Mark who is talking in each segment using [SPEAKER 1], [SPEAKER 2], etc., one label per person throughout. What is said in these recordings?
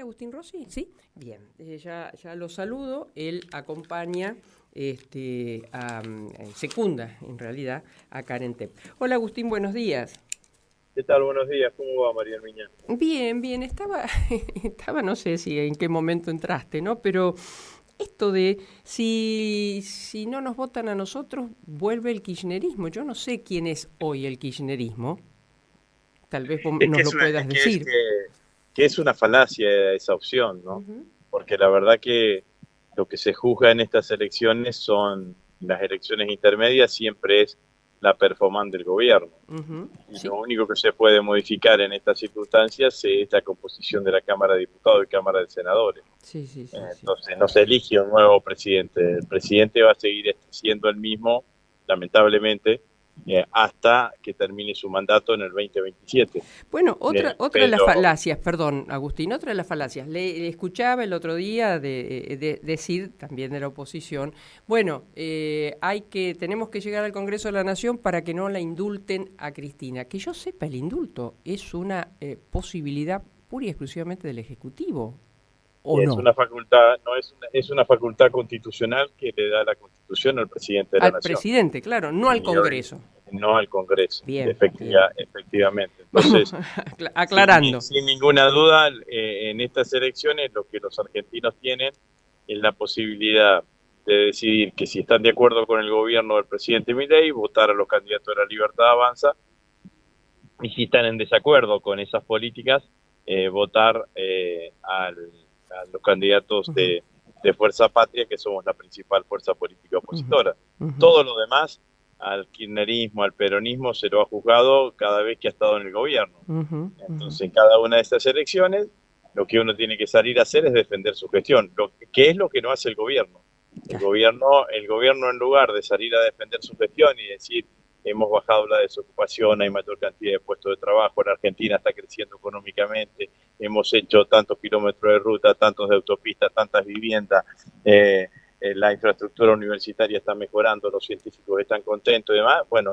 [SPEAKER 1] Agustín Rossi, sí, bien, ya lo saludo, él acompaña, secunda en realidad a Karen Tepp. Hola Agustín, buenos días.
[SPEAKER 2] ¿Qué tal? Buenos días. ¿Cómo va, María Miñán?
[SPEAKER 1] Bien, estaba, no sé si en qué momento entraste, ¿no? Pero esto de si no nos votan a nosotros, vuelve el kirchnerismo. Yo no sé quién es hoy el kirchnerismo, tal vez vos
[SPEAKER 2] Es que
[SPEAKER 1] nos lo puedas decir.
[SPEAKER 2] que es una falacia esa opción, ¿no?
[SPEAKER 1] Ujú.
[SPEAKER 2] Porque la verdad que lo que se juzga en estas elecciones son las elecciones intermedias, siempre es la performance del gobierno.
[SPEAKER 1] Ujú,
[SPEAKER 2] Y lo
[SPEAKER 1] sí,
[SPEAKER 2] único que se puede modificar en estas circunstancias es la composición de la Cámara de Diputados y Cámara de Senadores.
[SPEAKER 1] sí.
[SPEAKER 2] Entonces no se elige un nuevo presidente. El presidente va a seguir siendo el mismo, lamentablemente, hasta que termine su mandato en el 2027.
[SPEAKER 1] Bueno, otra de las
[SPEAKER 2] Pero
[SPEAKER 1] falacias, perdón, Agustín, otra de las falacias. Le escuchaba el otro día de decir, también de la oposición, bueno, tenemos que llegar al Congreso de la Nación para que no la indulten a Cristina. Que yo sepa, el indulto es una posibilidad pura y exclusivamente del Ejecutivo, ¿o
[SPEAKER 2] es
[SPEAKER 1] no?
[SPEAKER 2] una facultad, no es una, es una facultad constitucional que le da la Constitución al presidente de la
[SPEAKER 1] Al
[SPEAKER 2] Nación,
[SPEAKER 1] presidente, claro, no al
[SPEAKER 2] y hoy
[SPEAKER 1] Congreso.
[SPEAKER 2] no al Congreso,
[SPEAKER 1] Bien,
[SPEAKER 2] efectivamente.
[SPEAKER 1] vamos
[SPEAKER 2] Entonces,
[SPEAKER 1] aclarando.
[SPEAKER 2] sin ninguna duda, en estas elecciones lo que los argentinos tienen es la posibilidad de decidir que si están de acuerdo con el gobierno del presidente Milei, votar a los candidatos de la Libertad Avanza, y si están en desacuerdo con esas políticas, votar a los candidatos
[SPEAKER 1] Ujú,
[SPEAKER 2] de Fuerza Patria, que somos la principal fuerza política
[SPEAKER 1] ujú,
[SPEAKER 2] opositora.
[SPEAKER 1] ujú.
[SPEAKER 2] Todo lo demás, al kirchnerismo, al peronismo, se lo ha juzgado cada vez que ha estado en el gobierno.
[SPEAKER 1] Ujú, ujú.
[SPEAKER 2] Entonces, en cada una de estas elecciones, lo que uno tiene que salir a hacer es defender su gestión, que es lo que no hace el gobierno.
[SPEAKER 1] Claro.
[SPEAKER 2] El gobierno, en lugar de salir a defender su gestión y decir hemos bajado la desocupación, hay mayor cantidad de puestos de trabajo, la Argentina está creciendo económicamente, hemos hecho tantos kilómetros de ruta, tantos de autopistas, tantas viviendas, la infraestructura universitaria está mejorando, los científicos están contentos y demás. Bueno,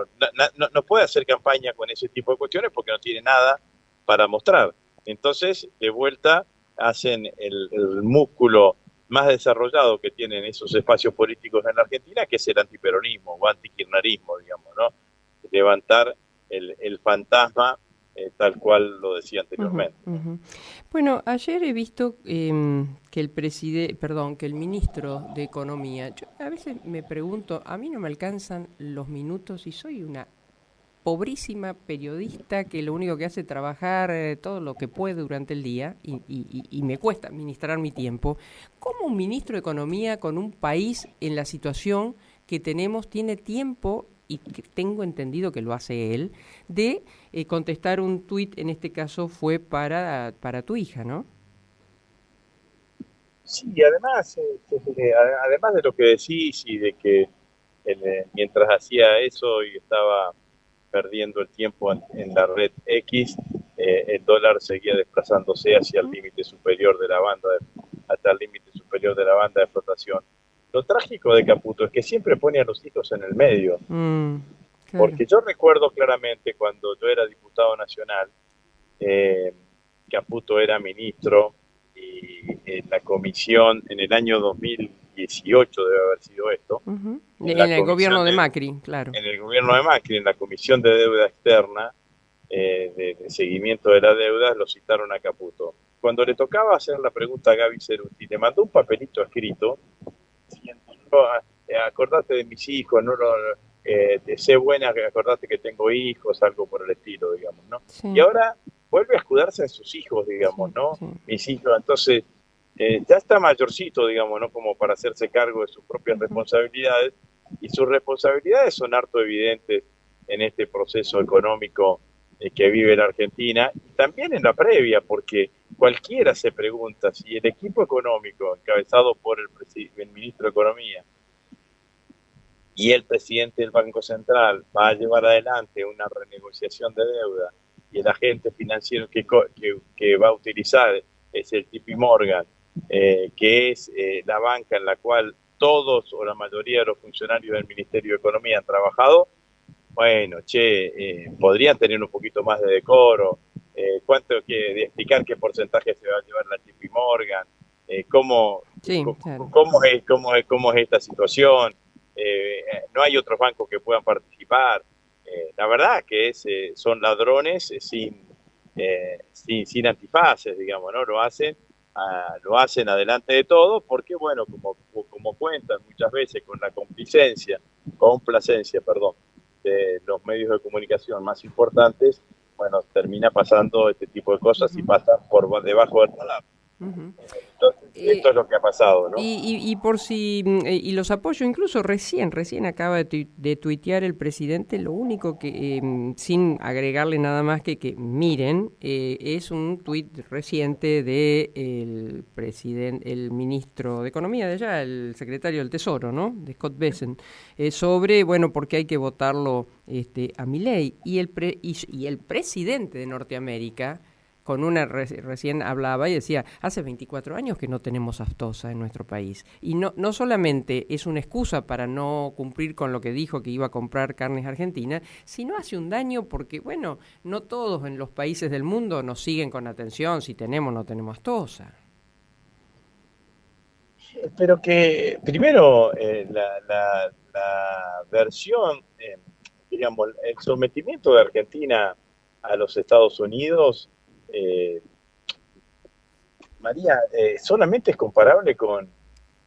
[SPEAKER 2] no puede hacer campaña con ese tipo de cuestiones porque no tiene nada para mostrar. Entonces, de vuelta, hacen el músculo más desarrollado que tienen esos espacios políticos en la Argentina, que es el antiperonismo o antikirchnerismo, digamos, ¿no? Levantar el fantasma tal cual lo decía
[SPEAKER 1] Ujú,
[SPEAKER 2] anteriormente, ¿no?
[SPEAKER 1] ujú. Bueno, ayer he visto que que el ministro de Economía, yo a veces me pregunto, a mí no me alcanzan los minutos y soy una pobrísima periodista que lo único que hace es trabajar todo lo que puede durante el día y me cuesta administrar mi tiempo. ¿Cómo un ministro de Economía con un país en la situación que tenemos tiene tiempo, y que tengo entendido que lo hace él, de contestar un tuit? En este caso fue para tu hija, ¿no?
[SPEAKER 2] Sí, y además, además de lo que decís y de que mientras hacía eso y estaba perdiendo el tiempo en la red X, el dólar seguía desplazándose hacia el
[SPEAKER 1] ¿Mm?
[SPEAKER 2] límite superior de la banda, hasta el límite superior de la banda de flotación. Lo trágico de Caputo es que siempre pone a los hijos en el medio,
[SPEAKER 1] Mm, claro.
[SPEAKER 2] porque yo recuerdo claramente cuando yo era diputado nacional, eh, Caputo era ministro y en la comisión, en el año 2018 debe haber sido esto,
[SPEAKER 1] Ujú.
[SPEAKER 2] en la
[SPEAKER 1] En el
[SPEAKER 2] comisión
[SPEAKER 1] gobierno de Macri, claro.
[SPEAKER 2] en el gobierno de Macri, en la comisión de deuda externa, de seguimiento de la deuda, lo citaron a Caputo. Cuando le tocaba hacer la pregunta a Gaby Ceruti, le mandó un papelito escrito diciendo, no, acordate de mis hijos, sé buena, acordate que tengo hijos, algo por el estilo, digamos, ¿no? Y
[SPEAKER 1] Sí,
[SPEAKER 2] ahora vuelve a escudarse en sus hijos, digamos,
[SPEAKER 1] sí,
[SPEAKER 2] ¿no?
[SPEAKER 1] sí.
[SPEAKER 2] Mis hijos, entonces, ya está mayorcito, digamos, ¿no? Como para hacerse cargo de sus propias
[SPEAKER 1] Ujú,
[SPEAKER 2] responsabilidades, y sus responsabilidades son harto evidentes en este proceso económico que vive la Argentina, y también en la previa, porque cualquiera se pregunta si el equipo económico encabezado por el ministro de Economía y el presidente del Banco Central va a llevar adelante una renegociación de deuda, y el agente financiero que va a utilizar es el JP Morgan, que es la banca en la cual todos o la mayoría de los funcionarios del Ministerio de Economía han trabajado. Bueno, podrían tener un poquito más de decoro. ¿Cuánto de explicar qué porcentaje se va a llevar la JP Morgan, cómo,
[SPEAKER 1] Sí,
[SPEAKER 2] cómo,
[SPEAKER 1] claro.
[SPEAKER 2] cómo es esta situación. No hay otros bancos que puedan participar. La verdad que son ladrones sin antifaces, digamos, ¿no? Lo hacen adelante de todo porque, bueno, como cuentan muchas veces con la complacencia, perdón, de los medios de comunicación más importantes, bueno, termina pasando este tipo de cosas y
[SPEAKER 1] Ujú,
[SPEAKER 2] pasa por debajo del radar.
[SPEAKER 1] ujú.
[SPEAKER 2] Entonces, esto
[SPEAKER 1] Eh,
[SPEAKER 2] es lo que ha pasado, ¿no?
[SPEAKER 1] y por si, y los apoyo, incluso recién acaba de tuitear el presidente, lo único que, sin agregarle nada más que miren, es un tuit reciente de el ministro de Economía de allá, el secretario del Tesoro, ¿no? De Scott Bessent, sobre, bueno, por qué hay que votarlo a Milei. Y el presidente de Norteamérica con una recién hablaba y decía, hace 24 años que no tenemos aftosa en nuestro país. Y no solamente es una excusa para no cumplir con lo que dijo que iba a comprar carnes argentinas, sino hace un daño porque, bueno, no todos en los países del mundo nos siguen con atención si tenemos o no tenemos aftosa.
[SPEAKER 2] Pero que primero la versión, digamos, el sometimiento de Argentina a los Estados Unidos, eh, María, solamente es comparable con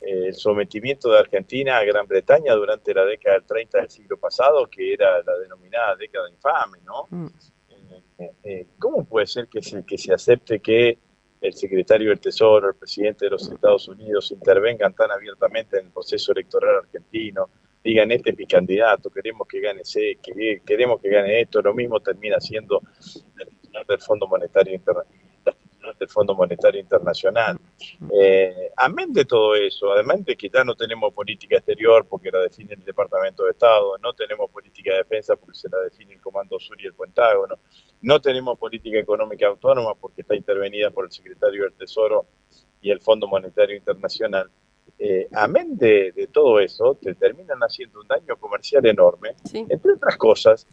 [SPEAKER 2] el sometimiento de Argentina a Gran Bretaña durante la década del 30 del siglo pasado, que era la denominada década infame, ¿no?
[SPEAKER 1] Mm,
[SPEAKER 2] ¿Cómo puede ser que se acepte que el secretario del Tesoro, el presidente de los Estados Unidos intervengan tan abiertamente en el proceso electoral argentino? Digan, este es mi candidato, queremos que gane queremos que gane esto, lo mismo termina siendo la titular del Fondo Monetario Internacional.
[SPEAKER 1] mm, mm.
[SPEAKER 2] Amén de todo eso, además de que ya no tenemos política exterior porque la define el Departamento de Estado, no tenemos política de defensa porque se la define el Comando Sur y el Pentágono, no tenemos política económica autónoma porque está intervenida por el secretario del Tesoro y el Fondo Monetario Internacional. Amén de todo eso, te terminan haciendo un daño comercial enorme,
[SPEAKER 1] Sí,
[SPEAKER 2] entre otras cosas,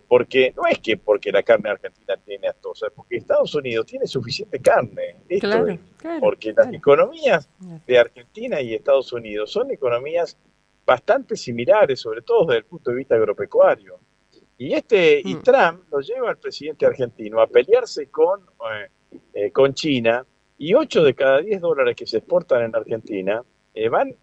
[SPEAKER 2] porque no es que porque la carne argentina tiene aftosa, es porque Estados Unidos tiene suficiente carne. Esto
[SPEAKER 1] claro,
[SPEAKER 2] es,
[SPEAKER 1] claro,
[SPEAKER 2] porque las
[SPEAKER 1] claro.
[SPEAKER 2] economías de Argentina y Estados Unidos son economías bastante similares, sobre todo desde el punto de vista agropecuario. Y
[SPEAKER 1] Mm.
[SPEAKER 2] Trump lo lleva al presidente argentino a pelearse con China, y 8 de cada 10 dólares que se exportan en Argentina van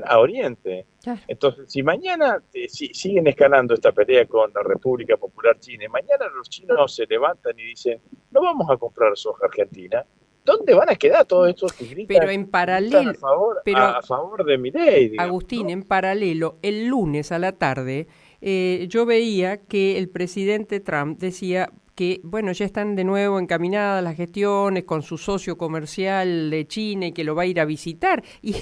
[SPEAKER 2] a Oriente.
[SPEAKER 1] Claro.
[SPEAKER 2] Entonces, si mañana siguen escalando esta pelea con la República Popular China, y mañana los chinos se levantan y dicen, no vamos a comprar soja argentina, ¿dónde van a quedar todos estos que
[SPEAKER 1] Pero
[SPEAKER 2] gritan,
[SPEAKER 1] en
[SPEAKER 2] gritan a
[SPEAKER 1] paralelo,
[SPEAKER 2] favor,
[SPEAKER 1] pero
[SPEAKER 2] a favor de Milei, digamos,
[SPEAKER 1] Agustín,
[SPEAKER 2] ¿no?
[SPEAKER 1] en paralelo, el lunes a la tarde, yo veía que el presidente Trump decía que, bueno, ya están de nuevo encaminadas las gestiones con su socio comercial de China y que lo va a ir a visitar. Y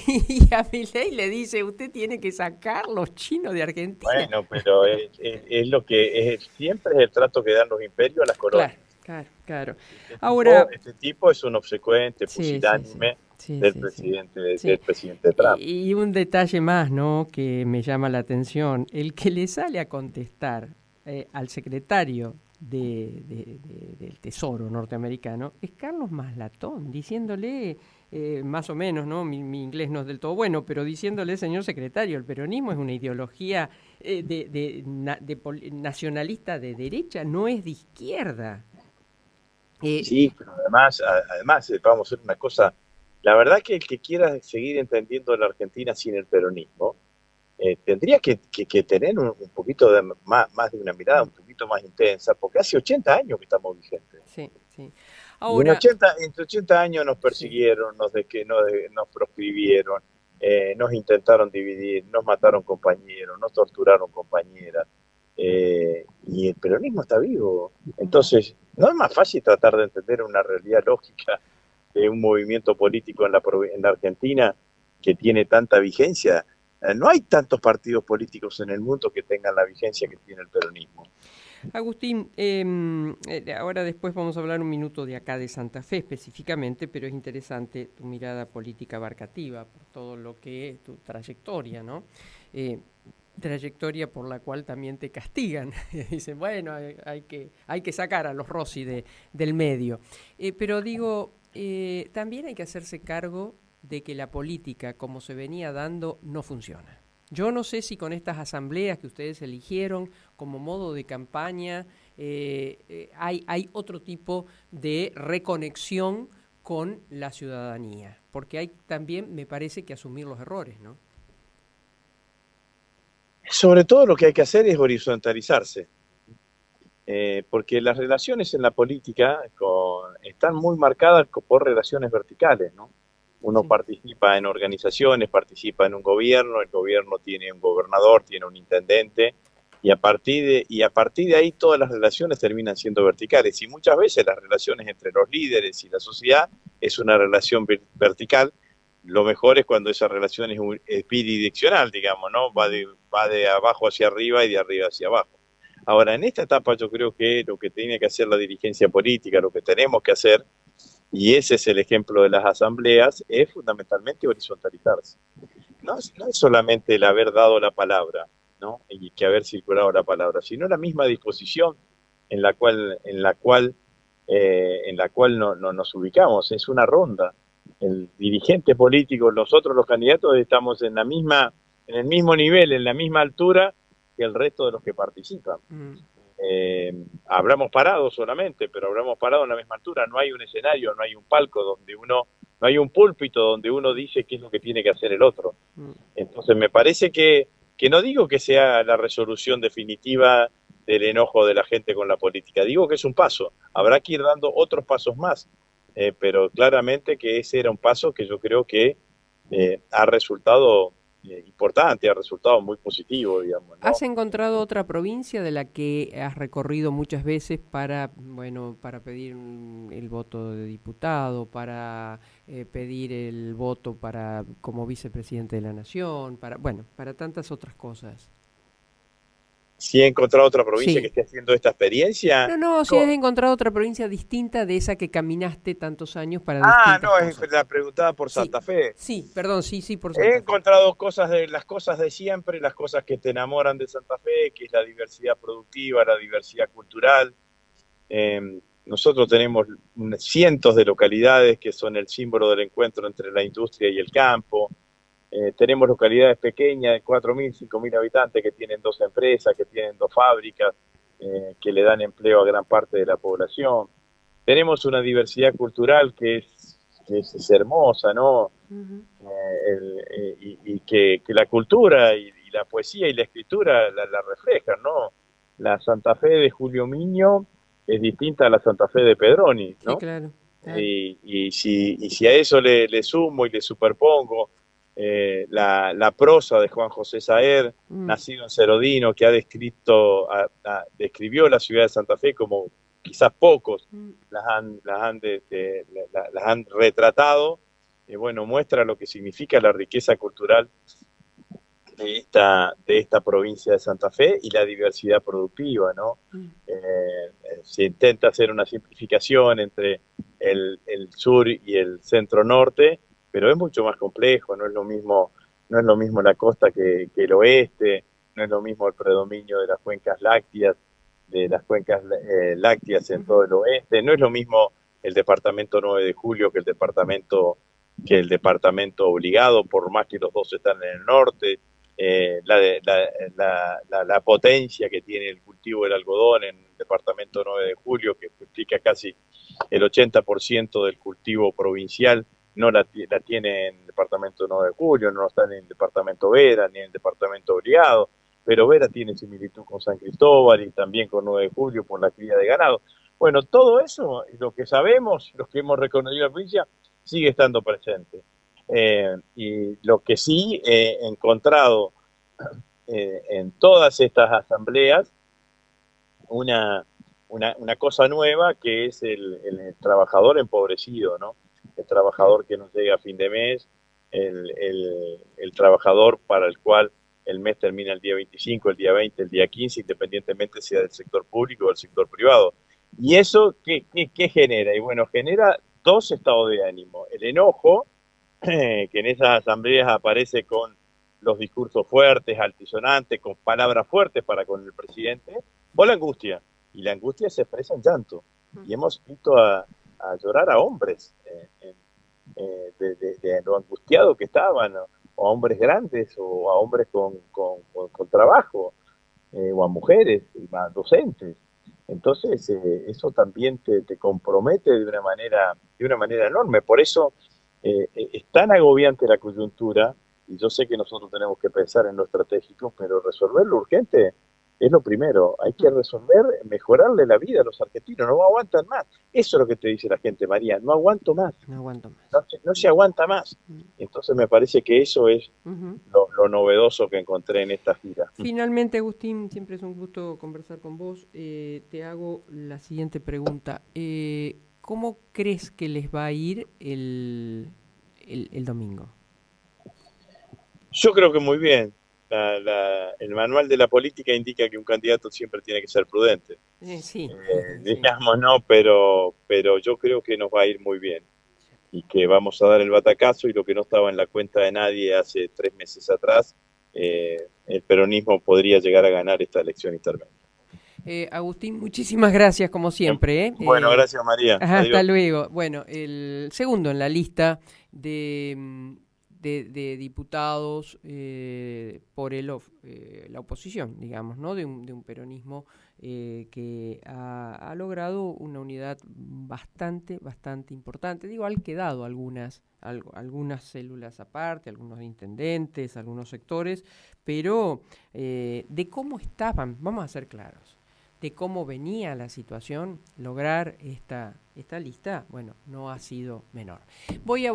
[SPEAKER 1] a Milei le dice, usted tiene que sacar los chinos de Argentina.
[SPEAKER 2] Bueno, pero es lo que siempre es el trato que dan los imperios a las
[SPEAKER 1] Claro,
[SPEAKER 2] colonias.
[SPEAKER 1] claro, claro.
[SPEAKER 2] Este tipo,
[SPEAKER 1] Ahora,
[SPEAKER 2] este tipo es un obsecuente,
[SPEAKER 1] sí, sí, sí,
[SPEAKER 2] pusilánime
[SPEAKER 1] sí,
[SPEAKER 2] del
[SPEAKER 1] sí, sí.
[SPEAKER 2] del
[SPEAKER 1] Sí.
[SPEAKER 2] presidente Trump.
[SPEAKER 1] Y un detalle más, ¿no? Que me llama la atención. El que le sale a contestar al secretario del Tesoro norteamericano es Carlos Maslatón, diciéndole, más o menos, ¿no? Mi inglés no es del todo bueno, pero diciéndole, señor secretario, el peronismo es una ideología nacionalista de derecha, no es de izquierda. Eh,
[SPEAKER 2] Sí, pero además, vamos a hacer una cosa. La verdad que el que quiera seguir entendiendo la Argentina sin el peronismo, tendría que tener un poquito más de una mirada un poquito más intensa, porque hace 80 años que estamos vigentes.
[SPEAKER 1] sí, sí.
[SPEAKER 2] Y
[SPEAKER 1] Ahora,
[SPEAKER 2] en 80 años nos
[SPEAKER 1] sí.
[SPEAKER 2] persiguieron, nos proscribieron, nos intentaron dividir, nos mataron compañeros, nos torturaron compañeras, y el peronismo está vivo. Entonces, ¿no es más fácil tratar de entender una realidad lógica de un movimiento político en la Argentina que tiene tanta vigencia? No hay tantos partidos políticos en el mundo que tengan la vigencia que tiene el peronismo.
[SPEAKER 1] Agustín, ahora después vamos a hablar un minuto de acá de Santa Fe específicamente, pero es interesante tu mirada política abarcativa por todo lo que es tu trayectoria, ¿no? Eh, Trayectoria por la cual también te castigan. Dicen, bueno, hay que sacar a los Rossi del medio. Pero digo, también hay que hacerse cargo de que la política, como se venía dando, no funciona. Yo no sé si con estas asambleas que ustedes eligieron como modo de campaña hay otro tipo de reconexión con la ciudadanía, porque hay también, me parece, que asumir los errores, ¿no?
[SPEAKER 2] Sobre todo lo que hay que hacer es horizontalizarse, porque las relaciones en la política están muy marcadas por relaciones verticales, ¿no? Uno
[SPEAKER 1] Sí.
[SPEAKER 2] participa en organizaciones, participa en un gobierno, el gobierno tiene un gobernador, tiene un intendente, y a partir de ahí todas las relaciones terminan siendo verticales. Y muchas veces las relaciones entre los líderes y la sociedad es una relación vertical. Lo mejor es cuando esa relación es bidireccional, digamos, ¿no? Va de abajo hacia arriba y de arriba hacia abajo. Ahora, en esta etapa yo creo que lo que tiene que hacer la dirigencia política, lo que tenemos que hacer, y ese es el ejemplo de las asambleas, es fundamentalmente horizontalizarse. No es solamente el haber dado la palabra, ¿no? Y que haber circulado la palabra, sino la misma disposición en la cual nos ubicamos. Es una ronda. El dirigente político, nosotros los candidatos estamos en el mismo nivel, en la misma altura que el resto de los que participan.
[SPEAKER 1] Mm.
[SPEAKER 2] Habremos parado solamente, pero habremos parado en la misma altura. No hay un escenario, no hay un palco no hay un púlpito donde uno dice qué es lo que tiene que hacer el otro.
[SPEAKER 1] Mm.
[SPEAKER 2] Entonces me parece que no digo que sea la resolución definitiva del enojo de la gente con la política, digo que es un paso. Habrá que ir dando otros pasos más, pero claramente que ese era un paso que yo creo que ha resultado importante, ha resultado muy positivo, digamos,
[SPEAKER 1] ¿Has
[SPEAKER 2] ¿no?
[SPEAKER 1] encontrado otra provincia de la que has recorrido muchas veces para, bueno, para pedir el voto de diputado, para pedir el voto para como vicepresidente de la nación, para, bueno, para tantas otras cosas?
[SPEAKER 2] Si he encontrado otra provincia que
[SPEAKER 1] Sí.
[SPEAKER 2] esté haciendo esta experiencia.
[SPEAKER 1] No, no, si has encontrado otra provincia distinta de esa que caminaste tantos años para distintas
[SPEAKER 2] No, es
[SPEAKER 1] cosas.
[SPEAKER 2] la preguntada por
[SPEAKER 1] Sí,
[SPEAKER 2] Santa Fe.
[SPEAKER 1] sí, perdón, sí, sí, por
[SPEAKER 2] He
[SPEAKER 1] Santa Fe.
[SPEAKER 2] encontrado las cosas de siempre, las cosas que te enamoran de Santa Fe, que es la diversidad productiva, la diversidad cultural. Nosotros tenemos cientos de localidades que son el símbolo del encuentro entre la industria y el campo. Tenemos localidades pequeñas de 4.000, 5.000 habitantes que tienen 2 empresas, que tienen 2 fábricas, que le dan empleo a gran parte de la población. Tenemos una diversidad cultural que es hermosa, ¿no?
[SPEAKER 1] Ujú.
[SPEAKER 2] Y que la cultura y la poesía y la escritura la reflejan, ¿no? La Santa Fe de Julio Miño es distinta a la Santa Fe de Pedroni,
[SPEAKER 1] Sí,
[SPEAKER 2] ¿no?
[SPEAKER 1] claro, claro.
[SPEAKER 2] Si a eso le sumo y le superpongo la prosa de Juan José Saer,
[SPEAKER 1] Mm.
[SPEAKER 2] nacido en Cerodino, que describió la ciudad de Santa Fe como quizás pocos
[SPEAKER 1] Mm.
[SPEAKER 2] las han retratado, bueno, muestra lo que significa la riqueza cultural de esta provincia de Santa Fe y la diversidad productiva, ¿no?
[SPEAKER 1] Mm.
[SPEAKER 2] Se intenta hacer una simplificación entre el sur y el centro norte, pero es mucho más complejo, no es lo mismo la costa que el oeste, no es lo mismo el predominio de las cuencas lácteas en todo
[SPEAKER 1] Ujú.
[SPEAKER 2] el oeste, no es lo mismo el departamento 9 de Julio que el departamento obligado, por más que los dos están en el norte. La potencia que tiene el cultivo del algodón en el departamento 9 de Julio, que implica casi el 80% del cultivo provincial, no la tiene en el departamento 9 de Julio, no está en el departamento Vera, ni en el departamento Obligado, pero Vera tiene similitud con San Cristóbal y también con 9 de Julio por la cría de ganado. Bueno, todo eso, lo que sabemos, los que hemos reconocido la provincia, sigue estando presente. Y lo que sí he encontrado en todas estas asambleas, una, una cosa nueva que es el trabajador empobrecido, ¿no? El
[SPEAKER 1] Claro.
[SPEAKER 2] trabajador que no llega a fin de mes, el trabajador para el cual el mes termina el día 25, el día 20, el día 15, independientemente sea del sector público o del sector privado. ¿Y eso qué genera? Y bueno, genera 2 estados de ánimo. El enojo, que en esas asambleas aparece con los discursos fuertes, altisonantes, con palabras fuertes para con el presidente, o la angustia. Y la angustia se expresa en llanto. Y hemos visto a llorar a hombres, de lo angustiado que estaban, o a hombres grandes, o a hombres con trabajo, o a mujeres, y más docentes. Entonces, eso también te compromete de una manera enorme. Por eso es tan agobiante la coyuntura, y yo sé que nosotros tenemos que pensar en lo estratégico, pero resolver lo urgente es lo primero. Hay que resolver, mejorarle la vida a los argentinos, no aguantan más. Eso es lo que te dice la gente, María, no aguanto más,
[SPEAKER 1] No aguanto más.
[SPEAKER 2] no se aguanta más. Entonces me parece que eso es lo novedoso que encontré en esta gira.
[SPEAKER 1] Finalmente, Agustín, siempre es un gusto conversar con vos. Te hago la siguiente pregunta. ¿Cómo crees que les va a ir el domingo?
[SPEAKER 2] Yo creo que muy bien. El manual de la política indica que un candidato siempre tiene que ser prudente.
[SPEAKER 1] Sí, sí.
[SPEAKER 2] Digamos, no, pero yo creo que nos va a ir muy bien y que vamos a dar el batacazo, y lo que no estaba en la cuenta de nadie hace 3 meses atrás, el peronismo podría llegar a ganar esta elección intermedia.
[SPEAKER 1] Agustín, muchísimas gracias como siempre.
[SPEAKER 2] Bueno, gracias María.
[SPEAKER 1] Hasta
[SPEAKER 2] Adiós.
[SPEAKER 1] luego. Bueno, el segundo en la lista de diputados por la oposición, digamos, ¿no? De un peronismo que ha logrado una unidad bastante importante. Digo, han quedado algunas células aparte, algunos intendentes, algunos sectores, pero de cómo estaban, vamos a ser claros, de cómo venía la situación, lograr esta lista, bueno, no ha sido menor. Voy a